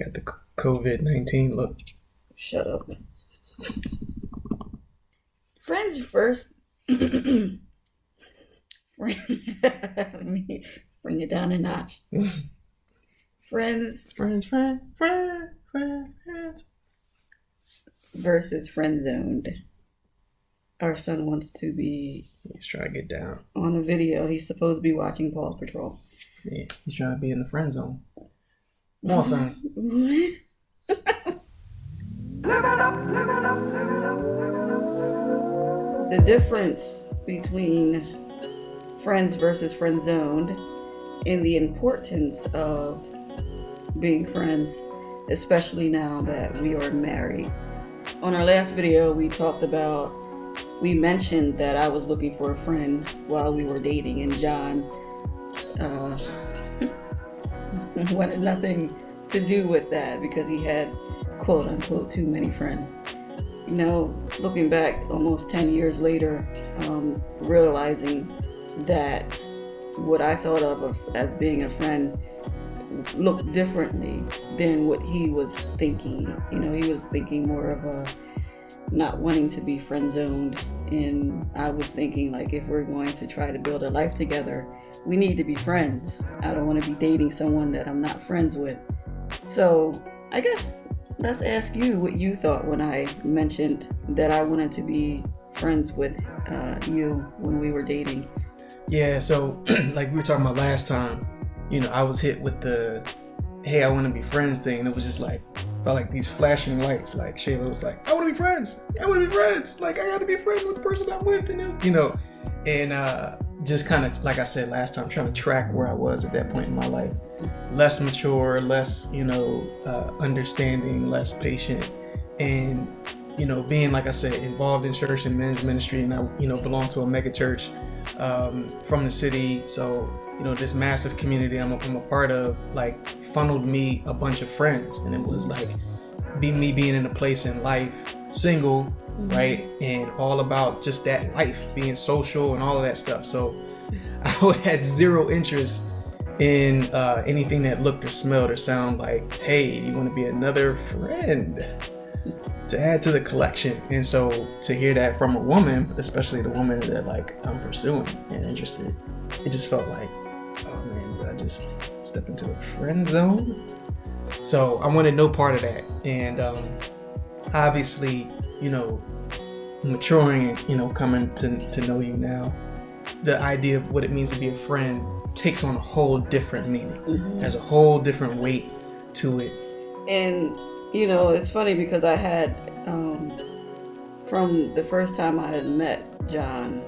Got the COVID-19 look. Shut up. Friends first. Let me bring it down a notch. Friends versus friend zoned. Our son wants to be. He's trying to get down. On a video, he's supposed to be watching Paw Patrol. Yeah, he's trying to be in the friend zone. Come on, son. What? The difference between friends versus friend zoned and the importance of being friends, especially now that we are married. On our last video, we mentioned that I was looking for a friend while we were dating, and John wanted nothing to do with that because he had, quote unquote, too many friends. You know, looking back almost 10 years later, realizing that what I thought of as being a friend looked differently than what he was thinking. You know, he was thinking more of a not wanting to be friend zoned, and I was thinking, like, if we're going to try to build a life together, we need to be friends. I don't want to be dating someone that I'm not friends with. So I guess let's ask you what you thought when I mentioned that I wanted to be friends with you when we were dating. Yeah, so like we were talking about last time, you know, I was hit with the, hey, I want to be friends thing, and it was just like, felt like these flashing lights. Like Shayla was like, I want to be friends. I want to be friends. Like, I got to be friends with the person I'm with, and you know, and just kind of, like I said last time, trying to track where I was at that point in my life. Less mature, less, you know, understanding, less patient, and, you know, being, like I said, involved in church and men's ministry, and I, you know, belong to a mega church from the city. So, you know, this massive community I'm a part of, like, funneled me a bunch of friends, and it was like me being in a place in life, single, right, and all about just that life, being social and all of that stuff. So I had zero interest in anything that looked or smelled or sounded like, hey, you want to be another friend to add to the collection. And so to hear that from a woman, especially the woman that, like, I'm pursuing and interested, it just felt like, oh man, did I just step into a friend zone? So I wanted no part of that. And obviously, you know, maturing and, you know, coming to know you now, the idea of what it means to be a friend takes on a whole different meaning, has a whole different weight to it. And, you know, it's funny because I had, from the first time I had met John,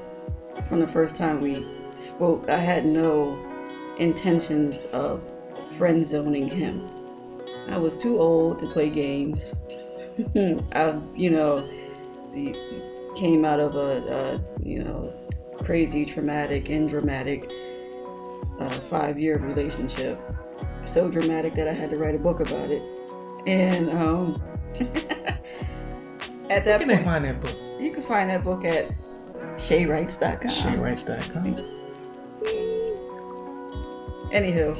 from the first time we spoke, I had no intentions of friend zoning him. I was too old to play games. I, you know, came out of a you know, crazy, traumatic, and dramatic 5-year relationship. So dramatic that I had to write a book about it. And at that point, Where can I find that book? You can find that book at shaywrites.com. Shaywrites.com. Anywho,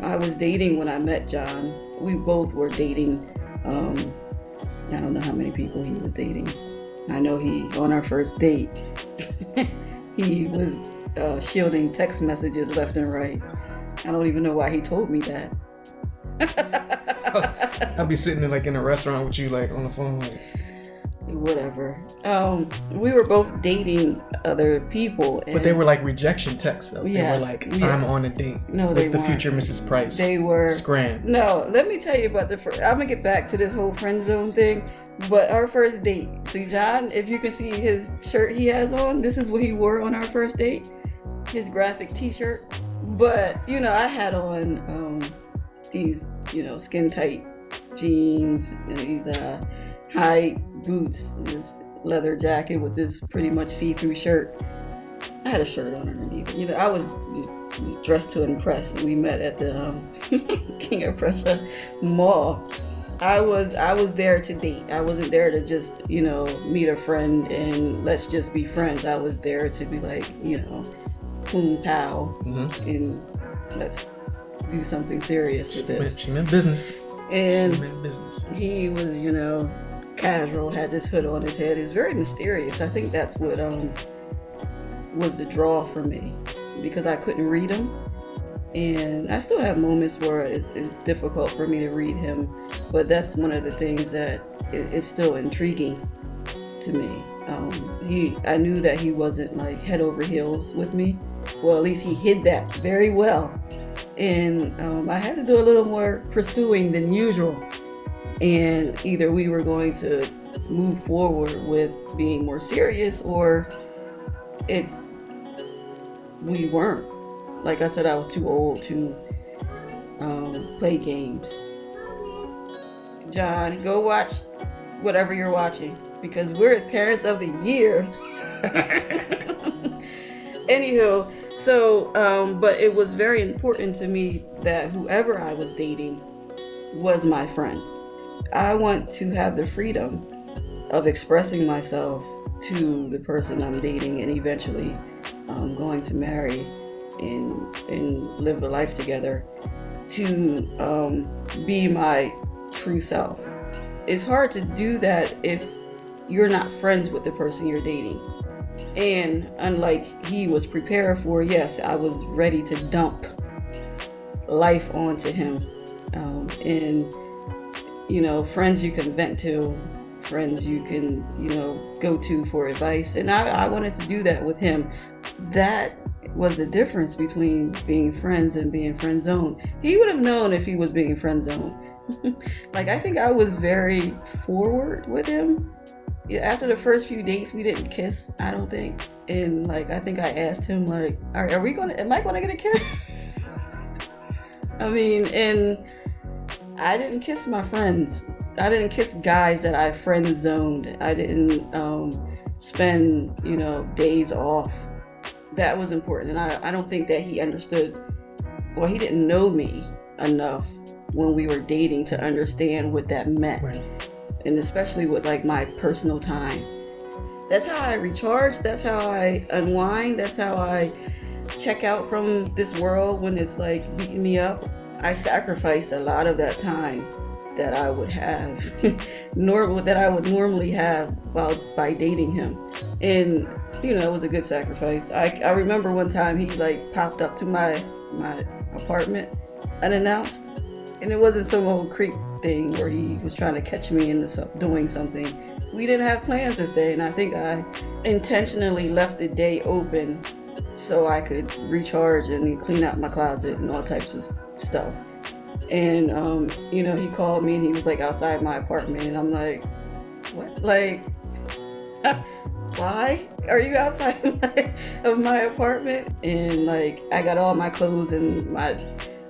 I was dating when I met John. We both were dating. I don't know how many people he was dating. I know on our first date, he was shielding text messages left and right. I don't even know why he told me that. I'll be sitting there, like, in a restaurant with you, like, on the phone, like, whatever. We were both dating other people, but they were like rejection texts, though. They were like, I'm on a date with the future Mrs. Price. They were Scram. No, let me tell you about the first. I'm gonna get back to this whole friend zone thing, but our first date. See, John, if you can see his shirt he has on, this is what he wore on our first date. His graphic T-shirt. But, you know, I had on these, you know, skin tight jeans, these high boots, this leather jacket with this pretty much see-through shirt. I had a shirt on underneath. You know, I was dressed to impress, and we met at the King of Prussia Mall. I was there to date. I wasn't there to just, you know, meet a friend and let's just be friends. I was there to be like, you know, boom pow, and let's do something serious with this. She meant business. And meant business. he was, casual, had this hood on his head. He was very mysterious. I think that's what was the draw for me, because I couldn't read him. And I still have moments where it's difficult for me to read him, but that's one of the things that is still intriguing to me. I knew that he wasn't like head over heels with me. Well, at least he hid that very well. And I had to do a little more pursuing than usual. And either we were going to move forward with being more serious, or we weren't. Like I said, I was too old to play games. John, go watch whatever you're watching, because we're Parents of the Year. Anywho, so, but it was very important to me that whoever I was dating was my friend. I want to have the freedom of expressing myself to the person I'm dating and eventually going to marry and live a life together, to be my true self. It's hard to do that if you're not friends with the person you're dating. And unlike he was prepared for, yes, I was ready to dump life onto him. And friends you can vent to, friends you can, go to for advice. And I wanted to do that with him. That was the difference between being friends and being friend zoned. He would have known if he was being friend zoned. Like, I think I was very forward with him. After the first few dates, we didn't kiss, I don't think. And I think I asked him, am I gonna get a kiss? I mean, and I didn't kiss my friends. I didn't kiss guys that I friend zoned. I didn't spend, days off. That was important. And I don't think that he understood. Well, he didn't know me enough when we were dating to understand what that meant. Right. And especially with my personal time. That's how I recharge. That's how I unwind. That's how I check out from this world when it's beating me up. I sacrificed a lot of that time that I would have, that I would normally have by dating him. And, it was a good sacrifice. I remember one time he popped up to my apartment unannounced. And it wasn't some old creep thing where he was trying to catch me into doing something. We didn't have plans this day, and I think I intentionally left the day open so I could recharge and clean out my closet and all types of stuff. And he called me and he was outside my apartment, and I'm like, what? Why are you outside of my apartment? And I got all my clothes and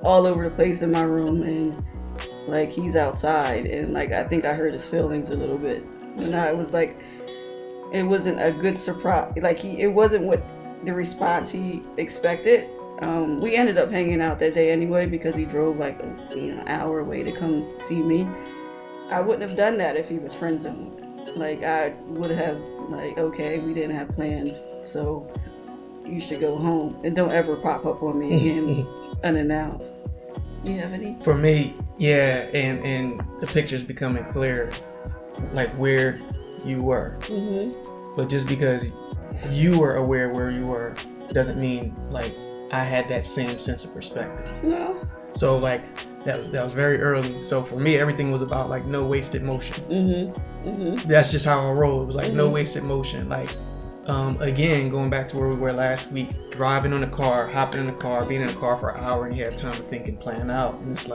all over the place in my room, and he's outside, and I think I hurt his feelings a little bit. And I was it wasn't a good surprise. It wasn't what the response he expected. We ended up hanging out that day anyway, because he drove an hour away to come see me. I wouldn't have done that if he was friend zoned. I would have okay, we didn't have plans, so you should go home and don't ever pop up on me again unannounced. You have any? For me, yeah, and the picture's becoming clear, where you were. Mm-hmm. But just because you were aware where you were doesn't mean I had that same sense of perspective. No. So that was very early. So for me, everything was about no wasted motion. Mm-hmm. Mm-hmm. That's just how I roll. It was no wasted motion. Again, going back to where we were last week, driving on the car, hopping in the car, being in the car for an hour, and you have time to think and plan out. And it's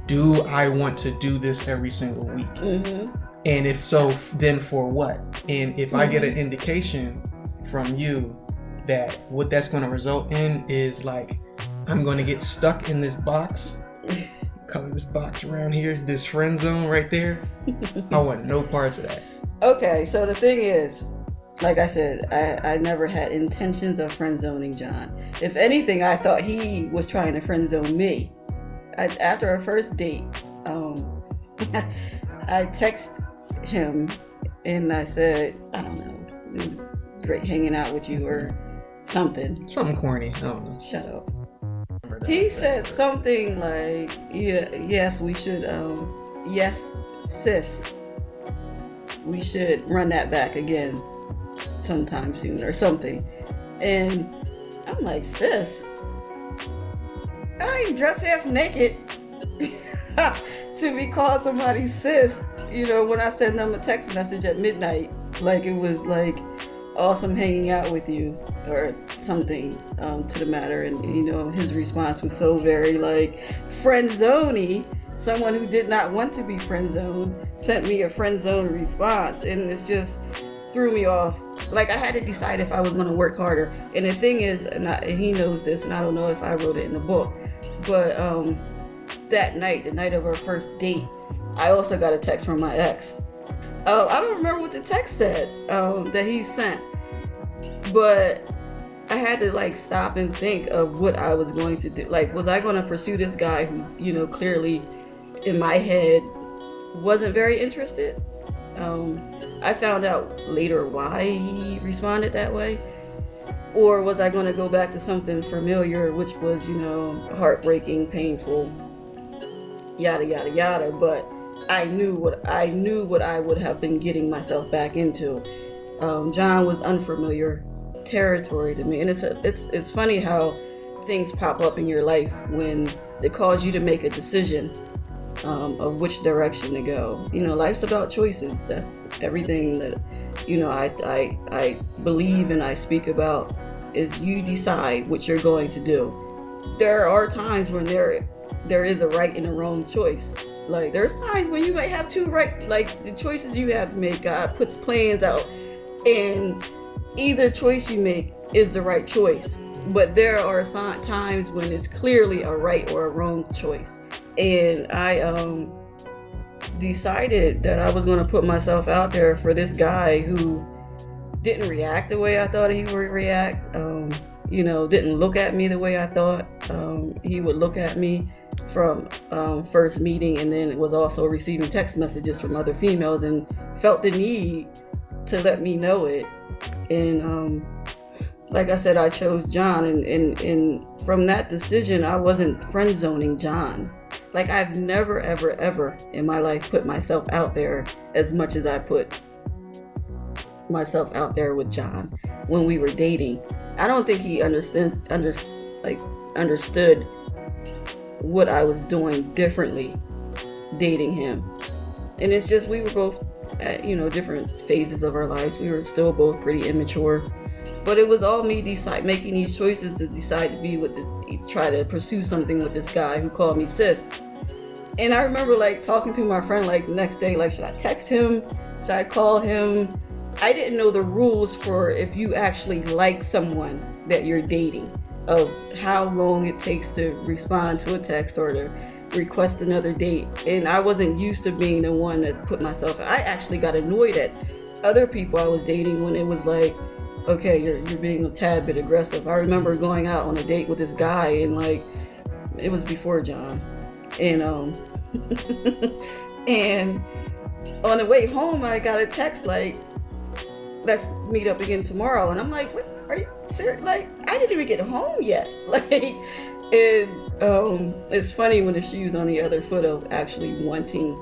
do I want to do this every single week? Mm-hmm. And if so, then for what? And if I get an indication from you that what that's going to result in is I'm going to get stuck in this box, color this box around here, this friend zone right there, I want no parts of that. Okay, so the thing is, like I said, I never had intentions of friend zoning John. If anything, I thought he was trying to friend zone me. After our first date, I texted him and I said, I don't know, it was great hanging out with you or something. Something corny. I don't know. Shut up. He said something like, "Yeah, yes, we should. Yes, sis, we should run that back again sometime soon or something." And I'm like, sis, I ain't dressed half naked to be called somebody's sis. You know, when I send them a text message at midnight, like it was like awesome hanging out with you or something to the matter. And you know, his response was so very like friend zoney. Someone who did not want to be friend zoned sent me a friend zone response, and it's just threw me off. Like I had to decide if I was going to work harder. And the thing is, and he knows this, and I don't know if I wrote it in the book, but that night, the night of our first date, I also got a text from my ex. I don't remember what the text said that he sent, but I had to like stop and think of what I was going to do. Like, was I going to pursue this guy who, you know, clearly in my head wasn't very interested? I found out later why he responded that way. Or was I going to go back to something familiar, which was, you know, heartbreaking, painful, yada yada yada. But I knew what I would have been getting myself back into. John was unfamiliar territory to me, and it's funny how things pop up in your life when they cause you to make a decision of which direction to go. You know, life's about choices. That's everything that, you know, I believe and I speak about is you decide what you're going to do. There are times when there is a right and a wrong choice. Like there's times when you might have two right, like the choices you have to make. God puts plans out, and either choice you make is the right choice. But there are times when it's clearly a right or a wrong choice. And I decided that I was going to put myself out there for this guy who didn't react the way I thought he would react. You know, didn't look at me the way I thought he would look at me from first meeting, and then was also receiving text messages from other females and felt the need to let me know it. And like I said, I chose John, and from that decision, I wasn't friend zoning John. Like I've never, ever, ever in my life put myself out there as much as I put myself out there with John when we were dating. I don't think he understood what I was doing differently dating him. And it's just we were both at, you know, different phases of our lives. We were still both pretty immature. But it was all me making these choices to decide to be with this, try to pursue something with this guy who called me sis. And I remember like talking to my friend like the next day, like, should I text him? Should I call him? I didn't know the rules for if you actually like someone that you're dating, of how long it takes to respond to a text or to request another date. And I wasn't used to being the one that put myself. I actually got annoyed at other people I was dating when it was like, okay, you're being a tad bit aggressive. I remember going out on a date with this guy, and like it was before John, and and on the way home I got a text like, let's meet up again tomorrow. And I'm like, what, are you serious? Like I didn't even get home yet. Like, and it's funny when the shoe's on the other foot of actually wanting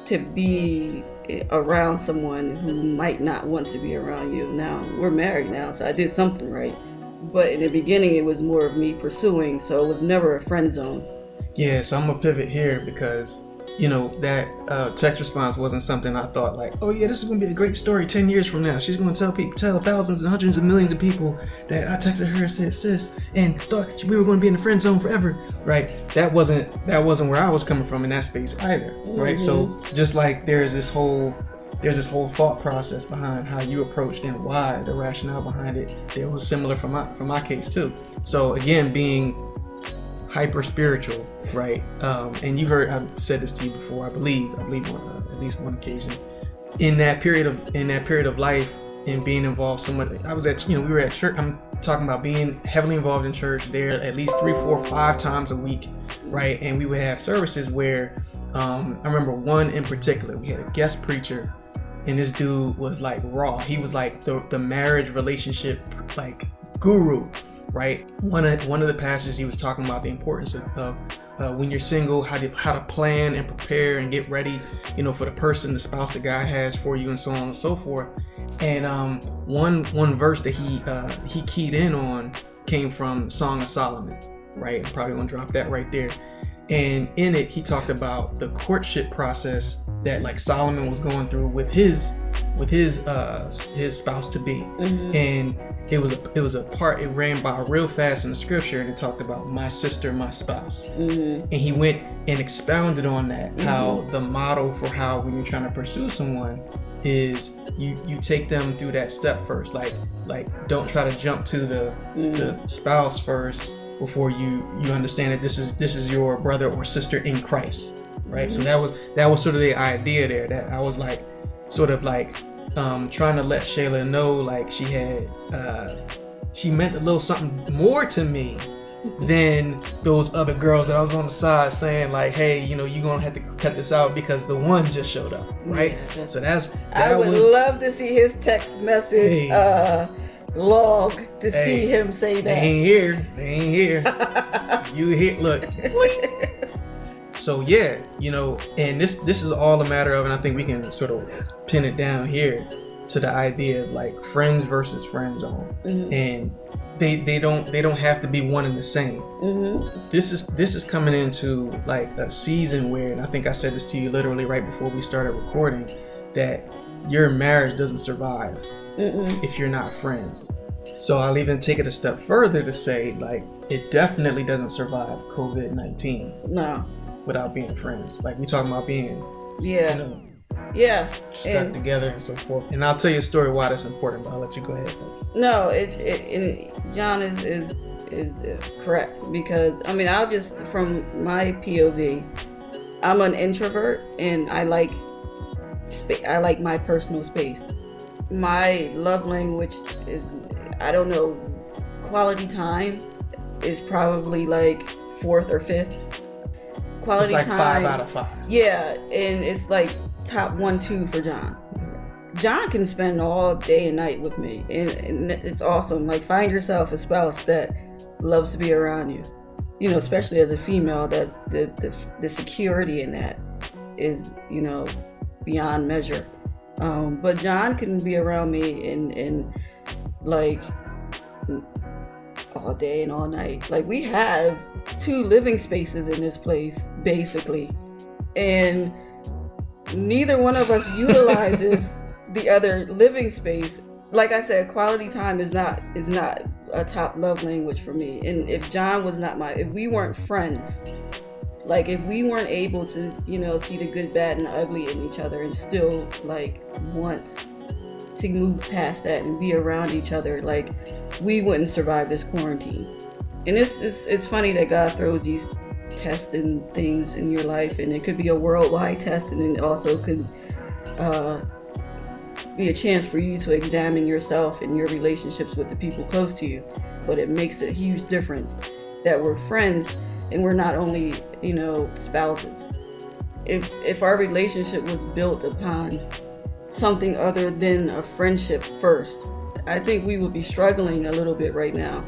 to be around someone who might not want to be around you. Now we're married now, so I did something right, but in the beginning it was more of me pursuing, so it was never a friend zone. Yeah, so I'm gonna pivot here because, you know, that text response wasn't something I thought like, oh yeah, this is gonna be a great story 10 years from now. She's gonna tell thousands and hundreds of millions of people that I texted her and said sis and thought we were gonna be in the friend zone forever, right? That wasn't where I was coming from in that space either, right? Mm-hmm. So just like there's this whole thought process behind how you approached and why, the rationale behind it, it was similar for my case too. So again, being hyper spiritual, right? And I've said this to you before, I believe on at least one occasion. In that period of life and being involved so much, we were at church. I'm talking about being heavily involved in church there at least 3, 4, 5 times a week, right? And we would have services where I remember one in particular, we had a guest preacher, and this dude was like raw. He was like the marriage relationship like guru, right? One of the passages he was talking about the importance of when you're single, how to plan and prepare and get ready, for the person, the spouse that God has for you, and so on and so forth. And one verse that he keyed in on came from Song of Solomon, right? I'm probably gonna drop that right there. And in it, he talked about the courtship process that like Solomon was going through with his spouse to be. And it was a part, it ran by real fast in the scripture, and it talked about my sister, my spouse. And he went and expounded on that, how the model for how when you're trying to pursue someone is you take them through that step first. Like don't try to jump to the spouse first before you understand that this is your brother or sister in Christ, right? So that was sort of the idea there, that I was like sort of like trying to let Shayla know like she meant a little something more to me than those other girls that I was on the side saying like, hey, you're gonna have to cut this out because the one just showed up, right? Yeah, so I would love to see his text message log to see him say that. They ain't here. You here? Look. So yeah, and this is all a matter of, and I think we can sort of pin it down here to the idea of like friends versus friend zone, and they don't have to be one and the same. This is coming into like a season where, and I think I said this to you literally right before we started recording, that your marriage doesn't survive if you're not friends. So I'll even take it a step further to say like it definitely doesn't survive COVID-19 without being friends. Like we talking about being stuck together and so forth. And I'll tell you a story why that's important, but I'll let you go ahead. No, John is correct, because I'll just, from my POV, I'm an introvert and I like my personal space. My love language is, I don't know, quality time is probably like 4th or 5th. Quality it's like time, 5 out of 5. Yeah, and it's like top 1, 2 for John. John can spend all day and night with me, and it's awesome. Like, find yourself a spouse that loves to be around you. Especially as a female, that the security in that is, beyond measure. But John can be around me and like all day and all night. Like, we have 2 living spaces in this place, basically, and neither one of us utilizes the other living space. Like I said, quality time is not a top love language for me. And if John was not if we weren't friends, like if we weren't able to, see the good, bad, and the ugly in each other and still like want to move past that and be around each other, like we wouldn't survive this quarantine. And it's funny that God throws these tests and things in your life, and it could be a worldwide test, and it also could be a chance for you to examine yourself and your relationships with the people close to you. But it makes a huge difference that we're friends and we're not only, spouses. If our relationship was built upon something other than a friendship first, I think we would be struggling a little bit right now.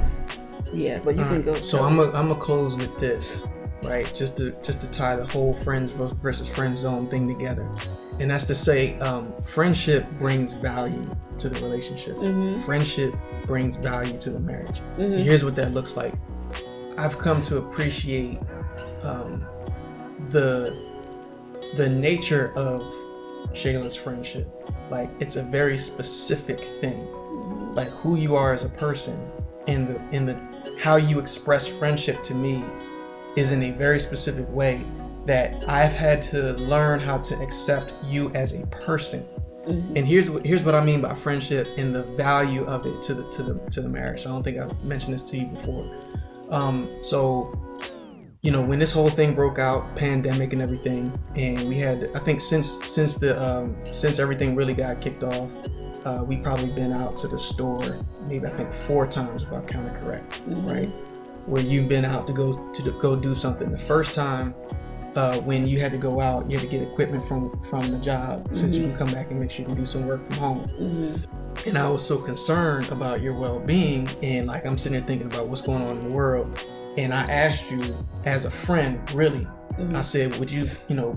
Yeah, but you can go. So I'm gonna close with this, right? Just to tie the whole friends versus friend zone thing together, and that's to say, friendship brings value to the relationship. Friendship brings value to the marriage. And here's what that looks like. I've come to appreciate the nature of Shayla's friendship. Like, it's a very specific thing. Like, who you are as a person in the how you express friendship to me is in a very specific way that I've had to learn how to accept you as a person. And here's what I mean by friendship and the value of it to the marriage. So I don't think I've mentioned this to you before. So when this whole thing broke out, pandemic and everything, and we had, I think since everything really got kicked off, we probably been out to the store maybe I think 4 times if I counted correct, right? Where you've been out to go do something. The first time when you had to go out, you had to get equipment from the job so that you can come back and make sure you can do some work from home. and I was so concerned about your well-being, and like I'm sitting there thinking about what's going on in the world, and I asked you as a friend, really, I said, would you,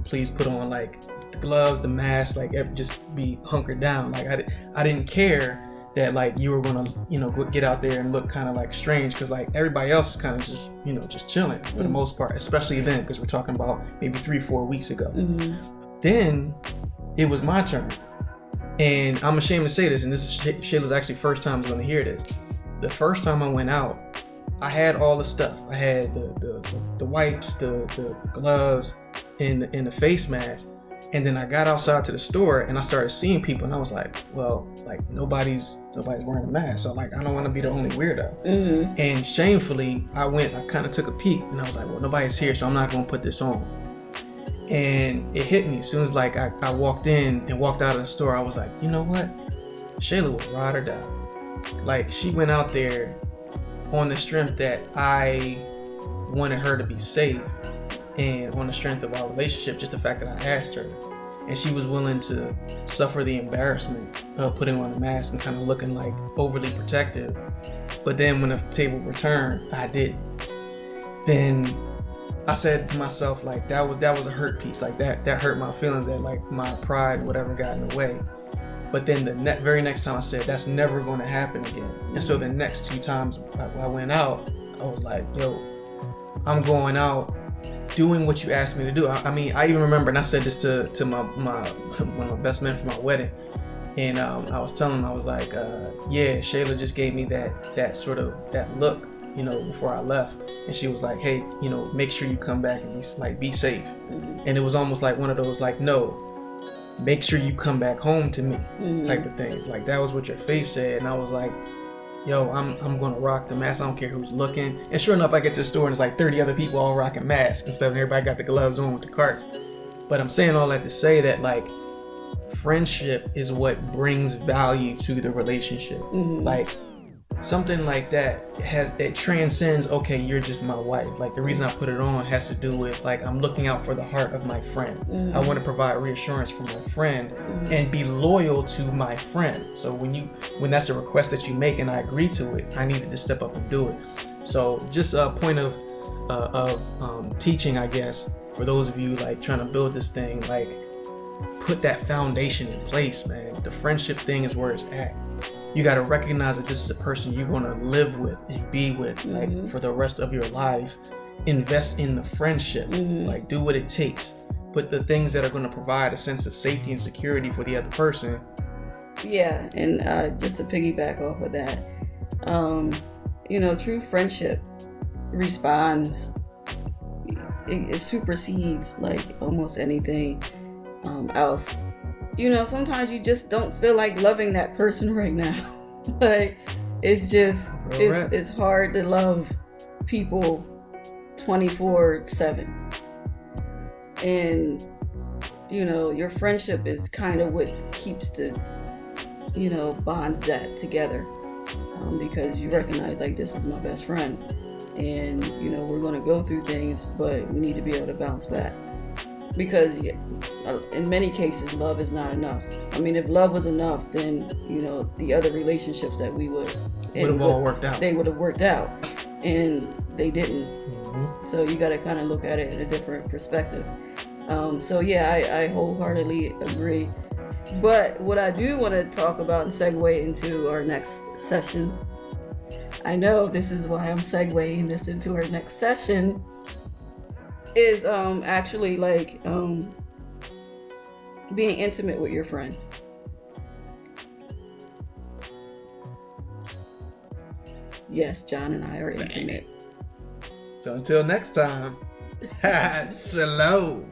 please put on like the gloves, the mask, like just be hunkered down. Like I didn't care that like you were gonna, go get out there and look kind of like strange, because like everybody else is kind of just, just chilling for the most part, especially then, because we're talking about maybe 3-4 weeks ago. Then it was my turn. And I'm ashamed to say this, and this is Shayla's actually first time going to hear this. The first time I went out, I had all the stuff. I had the wipes, the gloves, and the face mask. And then I got outside to the store and I started seeing people, and I was like, well, like nobody's wearing a mask, so like I don't want to be the only weirdo. And shamefully, I kind of took a peek, and I was like, well, nobody's here, so I'm not going to put this on. And it hit me as soon as like I walked in and walked out of the store. I was like, you know what? Shayla will ride or die. Like, she went out there on the strength that I wanted her to be safe, and on the strength of our relationship, just the fact that I asked her. And she was willing to suffer the embarrassment of putting on a mask and kind of looking like overly protective. But then when the table returned, I didn't. Then I said to myself, like, that was a hurt piece. Like that hurt my feelings, that like my pride, whatever, got in the way. But then the very next time I said, that's never going to happen again. And so the next 2 times I went out, I was like, yo, I'm going out doing what you asked me to do. I mean, I even remember, and I said this to my one of my best men for my wedding. And I was telling him, I was like, yeah, Shayla just gave me that sort of that look, before I left. And she was like, hey, make sure you come back and be safe. And it was almost like one of those, like, no, make sure you come back home to me type of things. Like, that was what your face said. And I was like, yo, I'm gonna rock the mask. I don't care who's looking. And sure enough, I get to the store and there's like 30 other people all rocking masks and stuff, and everybody got the gloves on with the carts. But I'm saying all that to say that, like, friendship is what brings value to the relationship. Like, something like that it transcends, okay, you're just my wife. Like, the reason I put it on has to do with, like, I'm looking out for the heart of my friend. I want to provide reassurance for my friend and be loyal to my friend. So when that's a request that you make and I agree to it, I needed to step up and do it. So just a point of teaching, I guess, for those of you like trying to build this thing, like, put that foundation in place, man. The friendship thing is where it's at. You got to recognize that this is a person you're going to live with and be with, like, for the rest of your life. Invest in the friendship. Like, do what it takes. Put the things that are going to provide a sense of safety and security for the other person. Yeah, and just to piggyback off of that, true friendship responds. It supersedes like almost anything else. Sometimes you just don't feel like loving that person right now. Like, it's just, it's hard to love people 24/7. And, your friendship is kind of what keeps the, bonds that together. Because you recognize, like, this is my best friend. And, we're going to go through things, but we need to be able to bounce back. Because in many cases, love is not enough. I mean, if love was enough, then, the other relationships that we would have all worked out. They would have worked out, and they didn't. So you got to kind of look at it in a different perspective. So yeah, I wholeheartedly agree. But what I do want to talk about and segue into our next session, I know this is why I'm segueing this into our next session, is actually like being intimate with your friend. Yes, John and I are intimate. So until next time, shalom.